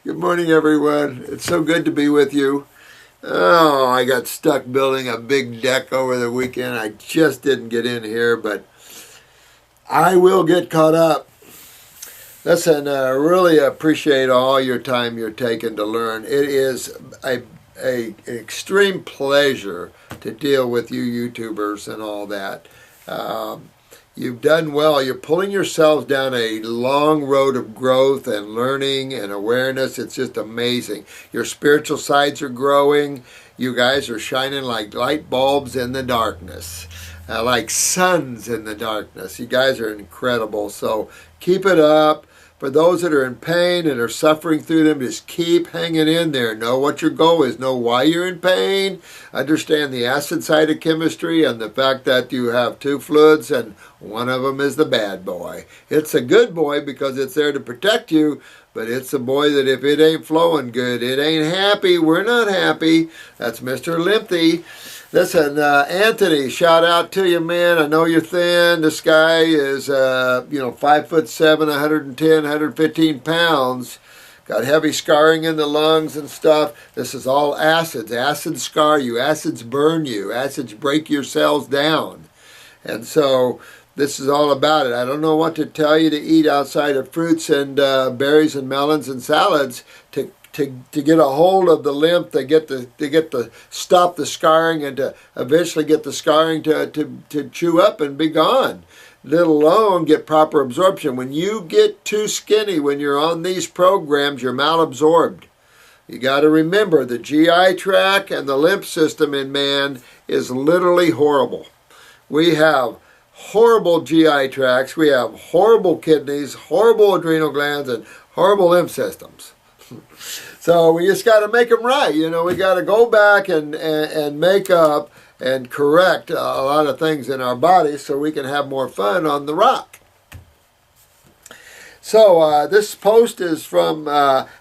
Good morning, everyone. It's so good to be with you. Oh, I got stuck building a big deck over the weekend. I just didn't get in here, but I will get caught up. Listen, I really appreciate all your time you're taking to learn. It is an extreme pleasure to deal with you YouTubers and all that. You've done well. You're pulling yourselves down a long road of growth and learning and awareness. It's just amazing. Your spiritual sides are growing. You guys are shining like light bulbs in the darkness, like suns in the darkness. You guys are incredible. So keep it up. For those that are in pain and are suffering through them, just keep hanging in there. Know what your goal is. Know why you're in pain. Understand the acid side of chemistry and the fact that you have two fluids and one of them is the bad boy. It's a good boy because it's there to protect you, but it's a boy that if it ain't flowing good, it ain't happy. We're not happy. That's Mr. Limpy. Listen, Anthony, shout out to you, man. I know you're thin. This guy is, 5'7", 110, 115 pounds. Got heavy scarring in the lungs and stuff. This is all acids. Acids scar you. Acids burn you. Acids break your cells down. And so this is all about it. I don't know what to tell you to eat outside of fruits and berries and melons and salads to get a hold of the lymph, to get the stop the scarring and to eventually get the scarring to chew up and be gone. Let alone get proper absorption. When you get too skinny, when you're on these programs, you're malabsorbed. You got to remember the GI tract and the lymph system in man is literally horrible. We have horrible GI tracts, we have horrible kidneys, horrible adrenal glands, and horrible lymph systems. So we just got to make them right. We got to go back and make up and correct a lot of things in our bodies so we can have more fun on the rock. So this post is from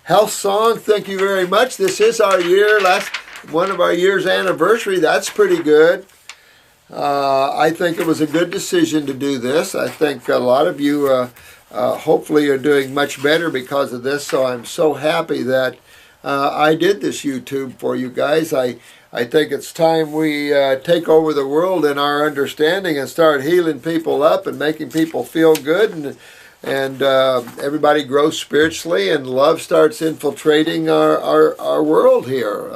Health Song. Thank you very much. This is our one of our year's anniversary. That's pretty good. I think it was a good decision to do this. I think a lot of you hopefully are doing much better because of this. So I'm so happy that I did this YouTube for you guys. I think it's time we take over the world in our understanding and start healing people up and making people feel good, and everybody grows spiritually and love starts infiltrating our world here.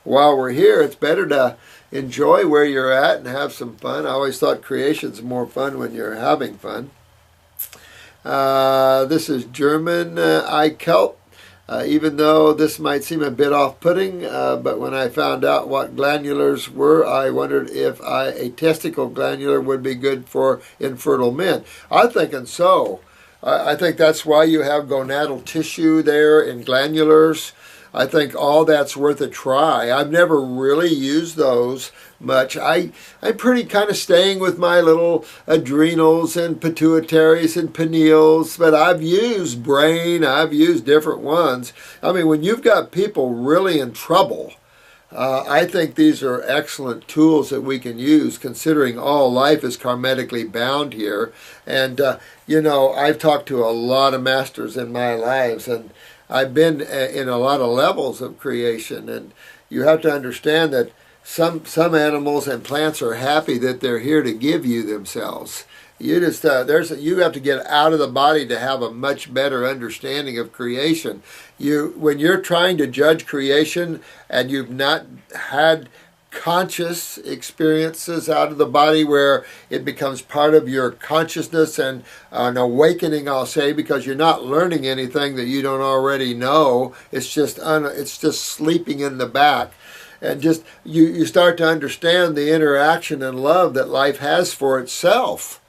While we're here, it's better to enjoy where you're at and have some fun. I always thought creation's more fun when you're having fun. This is German Eichelt. Even though this might seem a bit off-putting, but when I found out what glandulars were, I wondered if a testicle glandular would be good for infertile men. I'm thinking so. I think that's why you have gonadal tissue there in glandulars. I think all that's worth a try. I've never really used those much. I'm pretty kind of staying with my little adrenals and pituitaries and pineals, but I've used brain, I've used different ones. I mean, when you've got people really in trouble, I think these are excellent tools that we can use, considering all life is karmically bound here. And, I've talked to a lot of masters in my lives, and I've been in a lot of levels of creation, and you have to understand that some animals and plants are happy that they're here to give you themselves. You just you have to get out of the body to have a much better understanding of creation. When you're trying to judge creation and you've not had conscious experiences out of the body where it becomes part of your consciousness and an awakening, I'll say, because you're not learning anything that you don't already know. It's just sleeping in the back. And just you start to understand the interaction and love that life has for itself.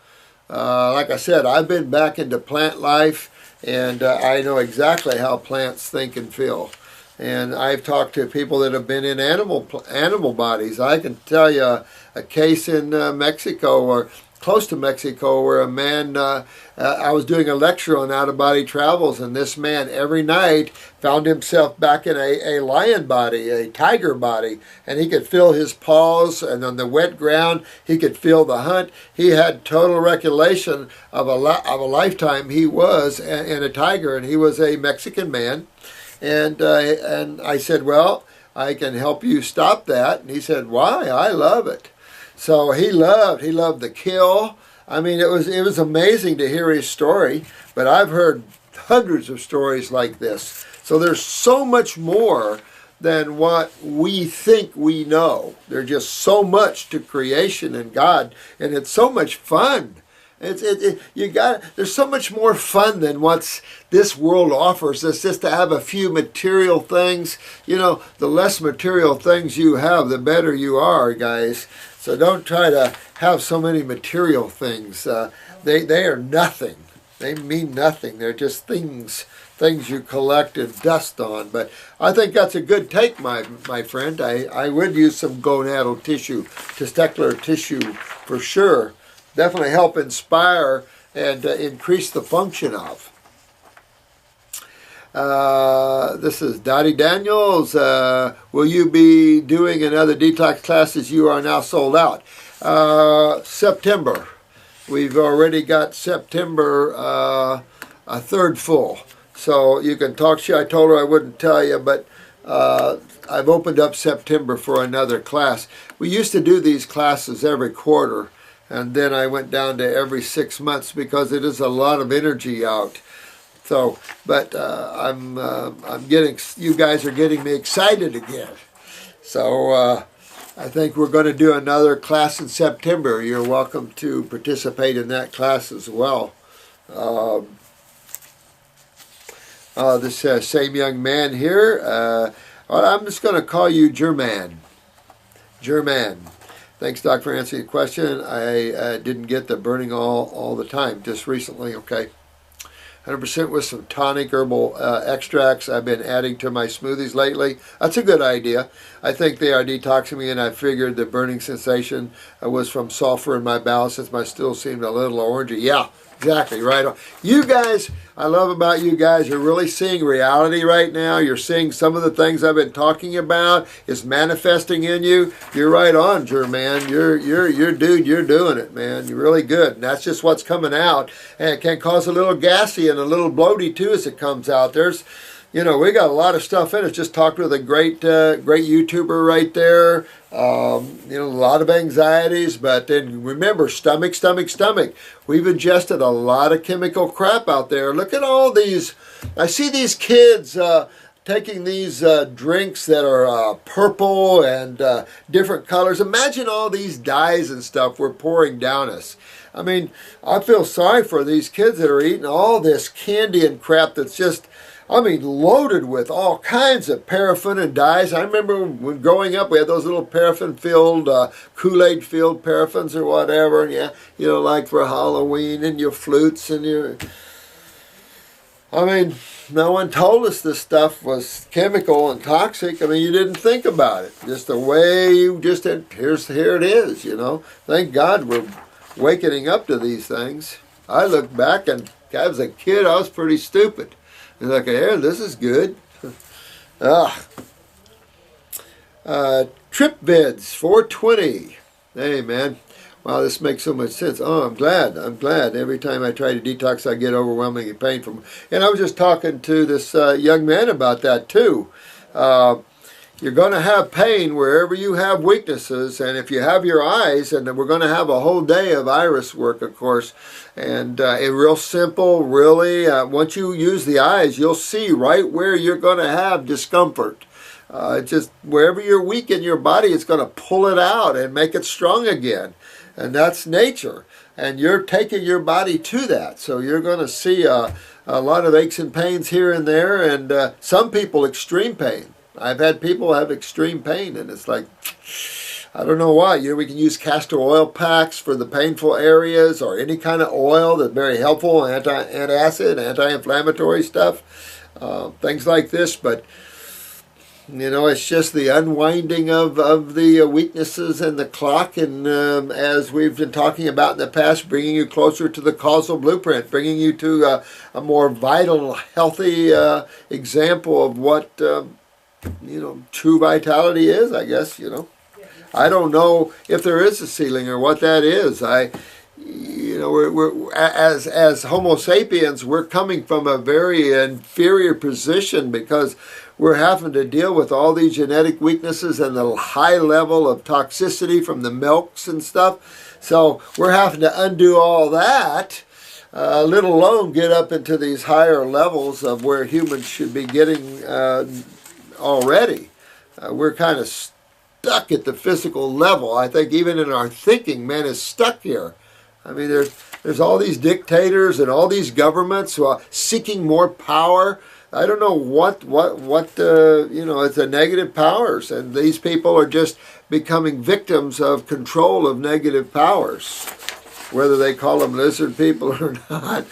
Like I said, I've been back into plant life, and I know exactly how plants think and feel. And I've talked to people that have been in animal bodies. I can tell you a case in Mexico where close to Mexico where a man, I was doing a lecture on out-of-body travels, and this man every night found himself back in a lion body, a tiger body, and he could feel his paws, and on the wet ground he could feel the hunt. He had total recollection of a lifetime he was in a tiger, and he was a Mexican man. And I said, well, I can help you stop that. And he said, why? I love it. So he loved the kill. I mean, it was amazing to hear his story, but I've heard hundreds of stories like this. So there's so much more than what we think we know. There's just so much to creation and God, and it's so much fun. There's so much more fun than what's this world offers us, just to have a few material things. You know, the less material things you have, the better you are, guys. So don't try to have so many material things. They are nothing. They mean nothing. They're just things you collect and dust on. But I think that's a good take, my friend. I would use some gonadal tissue, testicular tissue for sure. Definitely help inspire and increase the function of. This is Dottie Daniels. Will you be doing another detox classes? You are now sold out. September. We've already got September a third full. So you can talk to you. I told her I wouldn't tell you, but I've opened up September for another class. We used to do these classes every quarter. And then I went down to every 6 months because it is a lot of energy out. So, but I'm getting, you guys are getting me excited again. So I think we're going to do another class in September. You're welcome to participate in that class as well. This same young man here. Well, I'm just going to call you German. German. Thanks, Doc, for answering the question. I didn't get the burning all the time, just recently, okay. 100% with some tonic herbal extracts I've been adding to my smoothies lately. That's a good idea. I think they are detoxing me, and I figured the burning sensation was from sulfur in my bowel since my stool seemed a little orangey. Yeah, exactly, right on. You guys, I love about you guys, you're really seeing reality right now. You're seeing some of the things I've been talking about is manifesting in you. You're right on, German. You're dude, you're doing it, man. You're really good. And that's just what's coming out. And it can cause a little gassy and a little bloaty too as it comes out. There's, you know, we got a lot of stuff in it. Just talked with a great YouTuber right there. You know, a lot of anxieties, but then remember, stomach. We've ingested a lot of chemical crap out there. Look at all these. I see these kids taking these drinks that are purple and different colors. Imagine all these dyes and stuff we're pouring down us. I mean, I feel sorry for these kids that are eating all this candy and crap that's just, I mean, loaded with all kinds of paraffin and dyes. I remember when growing up, we had those little paraffin-filled, Kool-Aid-filled paraffins or whatever, and yeah, you know, like for Halloween and your flutes and your... I mean, no one told us this stuff was chemical and toxic. I mean, you didn't think about it. Just the way you just, here it is, you know. Thank God we're waking up to these things. I look back and as a kid, I was pretty stupid. And like, hey, this is good. Trip vids 420. Hey, man. Wow, this makes so much sense. Oh, I'm glad. Every time I try to detox, I get overwhelmingly painful. And I was just talking to this young man about that, too. You're going to have pain wherever you have weaknesses. And if you have your eyes, and we're going to have a whole day of iris work, of course. And it's real simple, really. Once you use the eyes, you'll see right where you're going to have discomfort. Just wherever you're weak in your body, it's going to pull it out and make it strong again. And that's nature. And you're taking your body to that. So you're going to see a lot of aches and pains here and there. And some people, extreme pain. I've had people have extreme pain. And it's like, I don't know why. You know, we can use castor oil packs for the painful areas or any kind of oil that's very helpful, antacid, anti-inflammatory stuff. Things like this. But You know, it's just the unwinding of the weaknesses in the clock, and as we've been talking about in the past, bringing you closer to the causal blueprint, bringing you to a more vital, healthy example of what, true vitality is, I guess, I don't know if there is a ceiling or what that is. We're as Homo sapiens, we're coming from a very inferior position because we're having to deal with all these genetic weaknesses and the high level of toxicity from the milks and stuff. So we're having to undo all that, let alone get up into these higher levels of where humans should be getting already. We're kind of stuck at the physical level. I think even in our thinking, man is stuck here. I mean, there's all these dictators and all these governments who are seeking more power. I don't know what it's a negative powers, and these people are just becoming victims of control of negative powers. Whether they call them lizard people or not,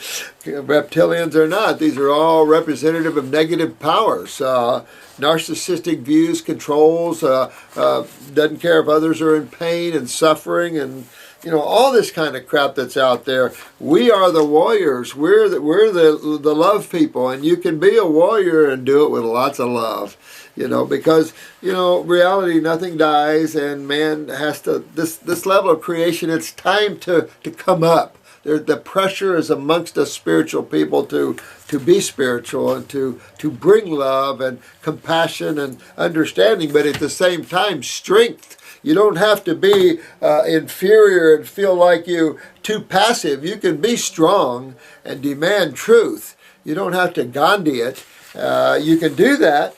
reptilians or not, these are all representative of negative powers. Narcissistic views, controls, doesn't care if others are in pain and suffering, and all this kind of crap that's out there. We are the warriors. We're the love people, and you can be a warrior and do it with lots of love. Because reality, nothing dies, and man has to this level of creation. It's time to come up. The pressure is amongst us spiritual people to be spiritual and to bring love and compassion and understanding, but at the same time, strength. You don't have to be inferior and feel like you too passive. You can be strong and demand truth. You don't have to Gandhi it. You can do that.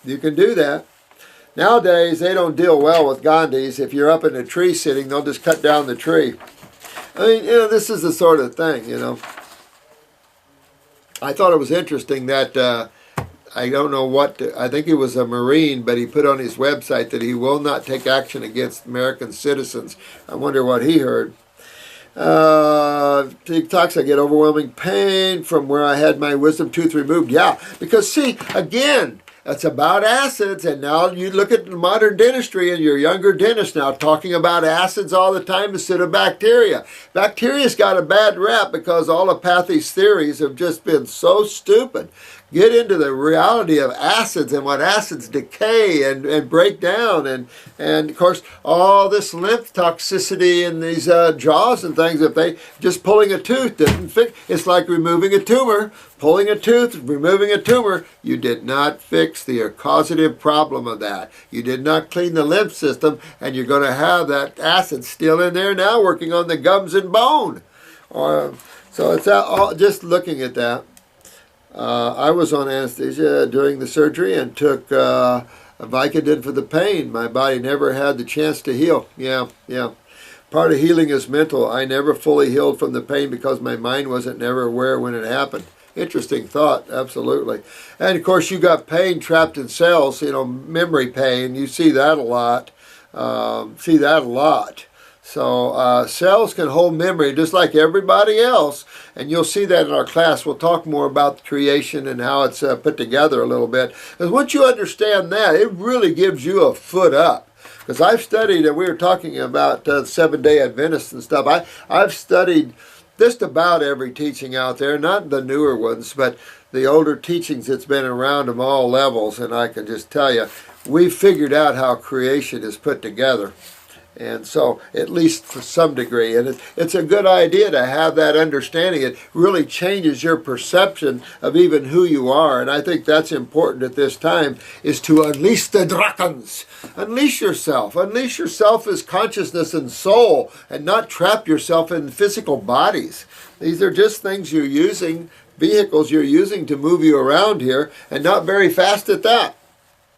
You can do that. Nowadays, they don't deal well with Gandhis. If you're up in a tree sitting, they'll just cut down the tree. I mean, this is the sort of thing, I thought it was interesting that I don't know I think he was a Marine, but he put on his website that he will not take action against American citizens. I wonder what he heard. Detox, I get overwhelming pain from where I had my wisdom tooth removed. Yeah, because see, again, it's about acids, and now you look at modern dentistry and your younger dentist now talking about acids all the time instead of bacteria. Bacteria's got a bad rap because allopathy's theories have just been so stupid. Get into the reality of acids and what acids decay and break down, and of course all this lymph toxicity in these jaws and things. If they just pulling a tooth didn't fix, it's like removing a tumor. Pulling a tooth, removing a tumor, you did not fix the causative problem of that. You did not clean the lymph system, and you're going to have that acid still in there now working on the gums and bone. So it's just looking at that. I was on anesthesia during the surgery and took Vicodin for the pain. My body never had the chance to heal. Yeah. Part of healing is mental. I never fully healed from the pain because my mind wasn't never aware when it happened. Interesting thought, absolutely. And of course you got pain trapped in cells, memory pain. You see that a lot. So cells can hold memory just like everybody else, and you'll see that in our class. We'll talk more about creation and how it's put together a little bit. Because once you understand that, it really gives you a foot up. Because I've studied, and we were talking about Seventh-day Adventists and stuff. I've studied just about every teaching out there, not the newer ones, but the older teachings that's been around of all levels. And I can just tell you, we've figured out how creation is put together. And so, at least to some degree, and it's a good idea to have that understanding. It really changes your perception of even who you are, and I think that's important at this time, is to unleash the Drakens. Unleash yourself as consciousness and soul, and not trap yourself in physical bodies. These are just things you're using, vehicles you're using to move you around here, and not very fast at that.